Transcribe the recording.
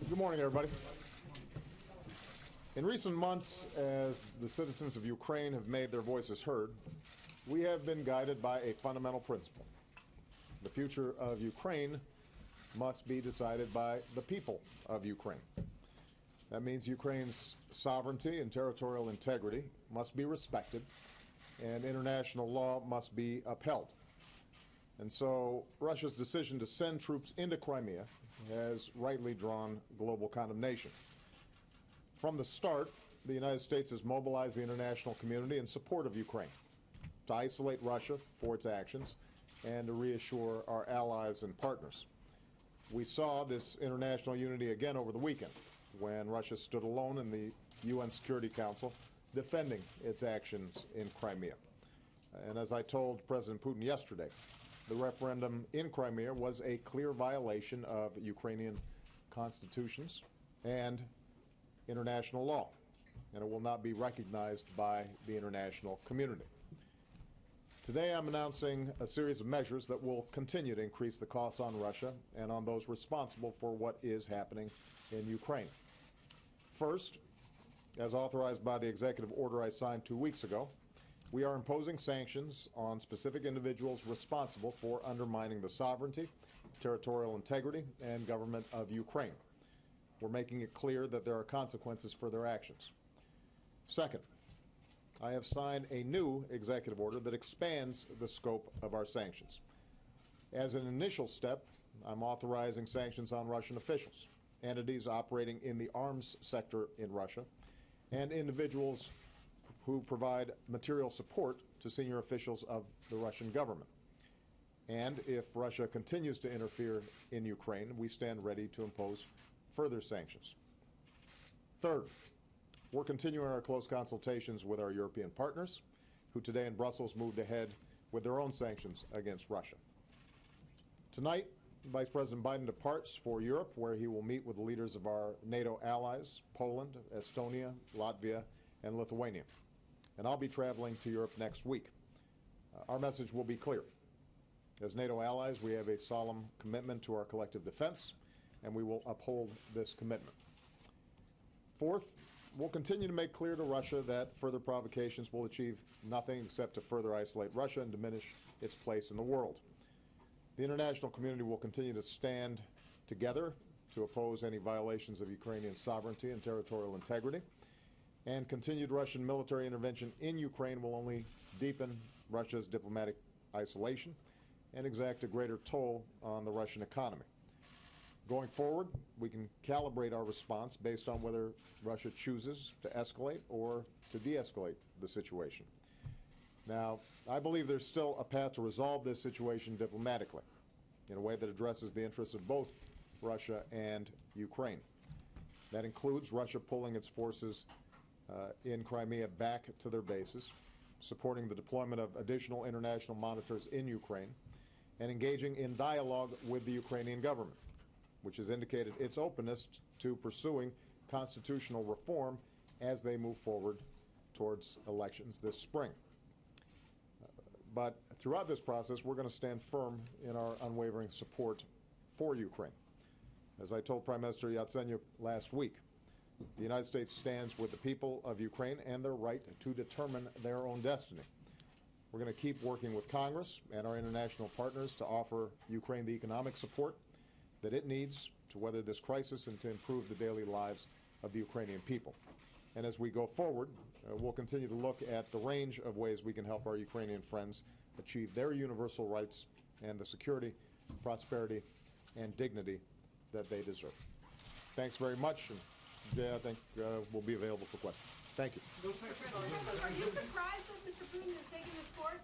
Good morning, everybody. In recent months, as the citizens of Ukraine have made their voices heard, we have been guided by a fundamental principle. The future of Ukraine must be decided by the people of Ukraine. That means Ukraine's sovereignty and territorial integrity must be respected, and international law must be upheld. And so Russia's decision to send troops into Crimea has rightly drawn global condemnation. From the start, the United States has mobilized the international community in support of Ukraine to isolate Russia for its actions and to reassure our allies and partners. We saw this international unity again over the weekend when Russia stood alone in the UN Security Council defending its actions in Crimea. And as I told President Putin yesterday, the referendum in Crimea was a clear violation of Ukrainian constitutions and international law, and it will not be recognized by the international community. Today I'm announcing a series of measures that will continue to increase the costs on Russia and on those responsible for what is happening in Ukraine. First, as authorized by the executive order I signed 2 weeks ago, we are imposing sanctions on specific individuals responsible for undermining the sovereignty, territorial integrity, and government of Ukraine. We're making it clear that there are consequences for their actions. Second, I have signed a new executive order that expands the scope of our sanctions. As an initial step, I'm authorizing sanctions on Russian officials, entities operating in the arms sector in Russia, and individuals who provide material support to senior officials of the Russian government. And if Russia continues to interfere in Ukraine, we stand ready to impose further sanctions. Third, we're continuing our close consultations with our European partners, who today in Brussels moved ahead with their own sanctions against Russia. Tonight, Vice President Biden departs for Europe, where he will meet with the leaders of our NATO allies, Poland, Estonia, Latvia, and Lithuania. And I'll be traveling to Europe next week. Our message will be clear. As NATO allies, we have a solemn commitment to our collective defense, and we will uphold this commitment. Fourth, we'll continue to make clear to Russia that further provocations will achieve nothing except to further isolate Russia and diminish its place in the world. The international community will continue to stand together to oppose any violations of Ukrainian sovereignty and territorial integrity. And continued Russian military intervention in Ukraine will only deepen Russia's diplomatic isolation and exact a greater toll on the Russian economy. Going forward, we can calibrate our response based on whether Russia chooses to escalate or to de-escalate the situation. Now, I believe there's still a path to resolve this situation diplomatically in a way that addresses the interests of both Russia and Ukraine. That includes Russia pulling its forces in Crimea back to their bases, supporting the deployment of additional international monitors in Ukraine, and engaging in dialogue with the Ukrainian government, which has indicated its openness to pursuing constitutional reform as they move forward towards elections this spring. But throughout this process, we're going to stand firm in our unwavering support for Ukraine. As I told Prime Minister Yatsenyuk last week, the United States stands with the people of Ukraine and their right to determine their own destiny. We're going to keep working with Congress and our international partners to offer Ukraine the economic support that it needs to weather this crisis and to improve the daily lives of the Ukrainian people. And as we go forward, we'll continue to look at the range of ways we can help our Ukrainian friends achieve their universal rights and the security, prosperity, and dignity that they deserve. Thanks very much. And Jay, I think we'll be available for questions. Thank you. Are you surprised that Mr. Putin is taking this course?